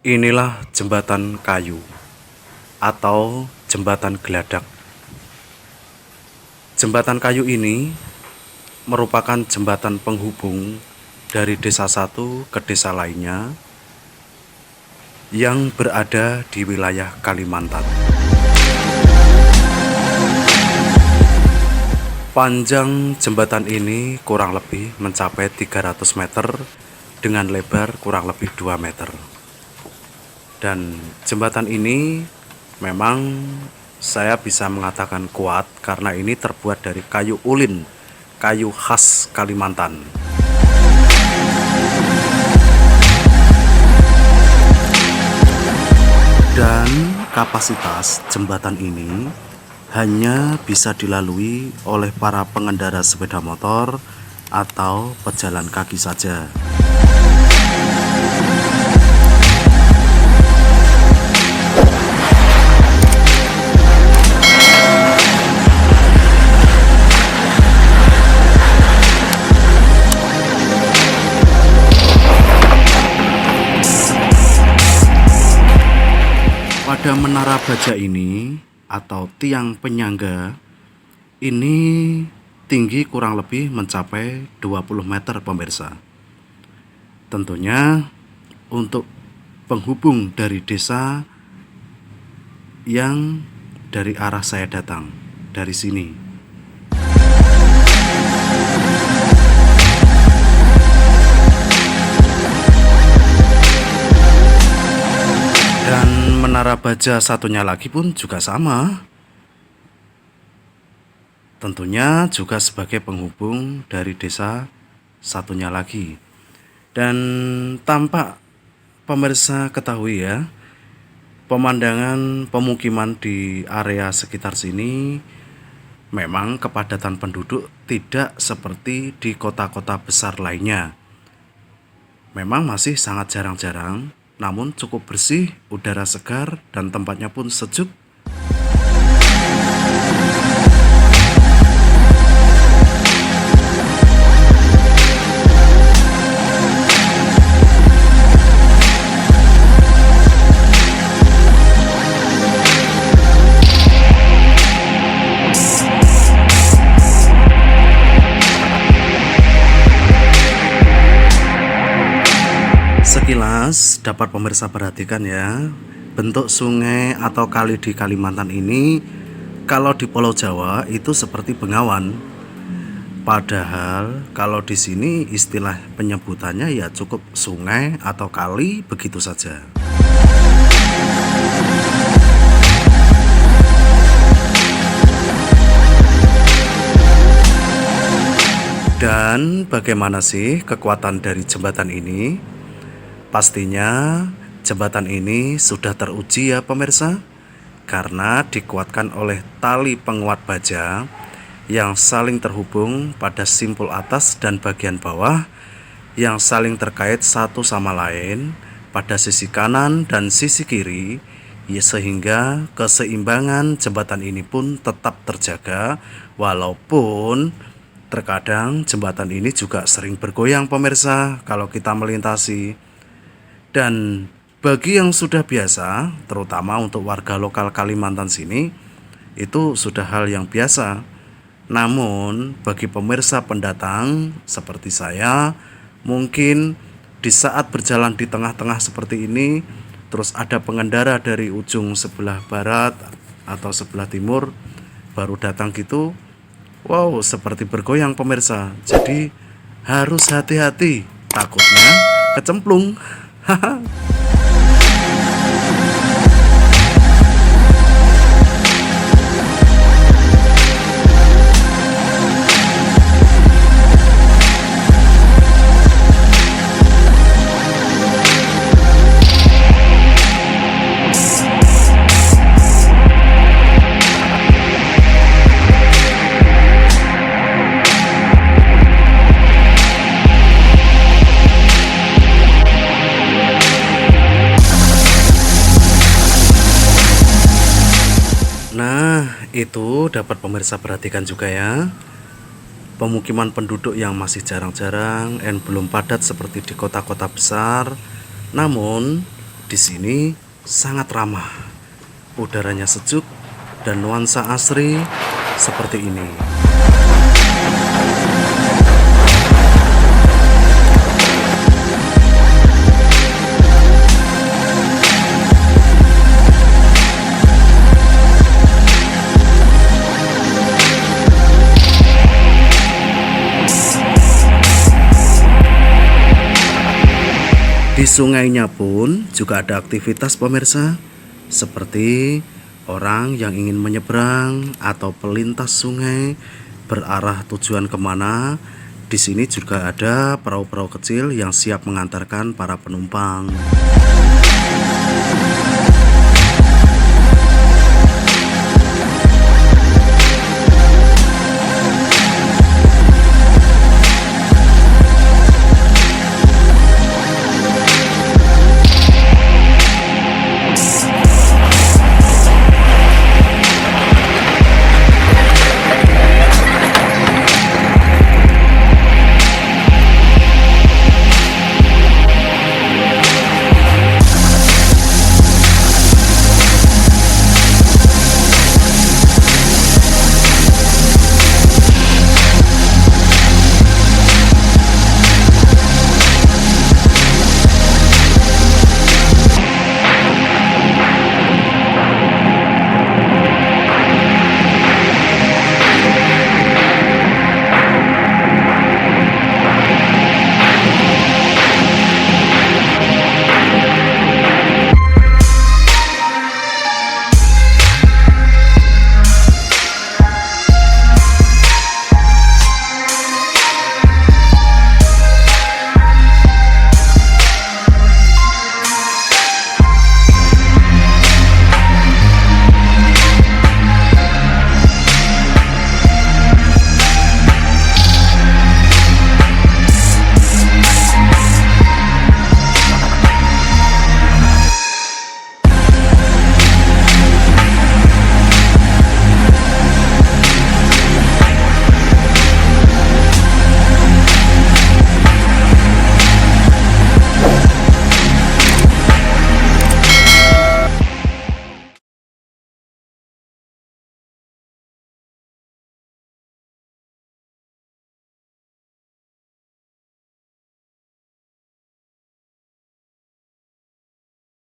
Inilah jembatan kayu atau jembatan geladak. Jembatan kayu ini merupakan jembatan penghubung dari desa satu ke desa lainnya yang berada di wilayah Kalimantan. Panjang jembatan ini kurang lebih mencapai 300 meter dengan lebar kurang lebih 2 meter. Dan jembatan ini memang saya bisa mengatakan kuat karena ini terbuat dari kayu ulin, kayu khas Kalimantan. Dan kapasitas jembatan ini hanya bisa dilalui oleh para pengendara sepeda motor atau pejalan kaki saja. Pada menara baja ini atau tiang penyangga ini tinggi kurang lebih mencapai 20 meter pemirsa. Tentunya untuk penghubung dari desa yang dari arah saya datang, dari sini. Dan menara baja satunya lagi pun juga sama. Tentunya juga sebagai penghubung dari desa satunya lagi. Dan tampak pemirsa ketahui ya, pemandangan pemukiman di area sekitar sini memang kepadatan penduduk tidak seperti di kota-kota besar lainnya. Memang masih sangat jarang-jarang, namun cukup bersih, udara segar, dan tempatnya pun sejuk. Sekilas dapat pemirsa perhatikan ya, bentuk sungai atau kali di Kalimantan ini kalau di Pulau Jawa itu seperti bengawan. Padahal kalau di sini istilah penyebutannya ya cukup sungai atau kali begitu saja. Dan bagaimana sih kekuatan dari jembatan ini? Pastinya jembatan ini sudah teruji ya pemirsa, karena dikuatkan oleh tali penguat baja yang saling terhubung pada simpul atas dan bagian bawah yang saling terkait satu sama lain pada sisi kanan dan sisi kiri, ya, sehingga keseimbangan jembatan ini pun tetap terjaga walaupun terkadang jembatan ini juga sering bergoyang pemirsa kalau kita melintasi. Dan bagi yang sudah biasa, terutama untuk warga lokal Kalimantan sini, itu sudah hal yang biasa. Namun bagi pemirsa pendatang seperti saya, mungkin di saat berjalan di tengah-tengah seperti ini, terus ada pengendara dari ujung sebelah barat atau sebelah timur baru datang gitu, wow, seperti bergoyang pemirsa. Jadi harus hati-hati, takutnya kecemplung. Nah, itu dapat pemirsa perhatikan juga ya. Pemukiman penduduk yang masih jarang-jarang dan belum padat seperti di kota-kota besar. Namun, Di sini sangat ramah, udaranya sejuk dan nuansa asri seperti ini. Di sungainya pun juga ada aktivitas pemirsa, seperti orang yang ingin menyeberang atau pelintas sungai berarah tujuan kemana. Di sini juga ada perahu-perahu kecil yang siap mengantarkan para penumpang.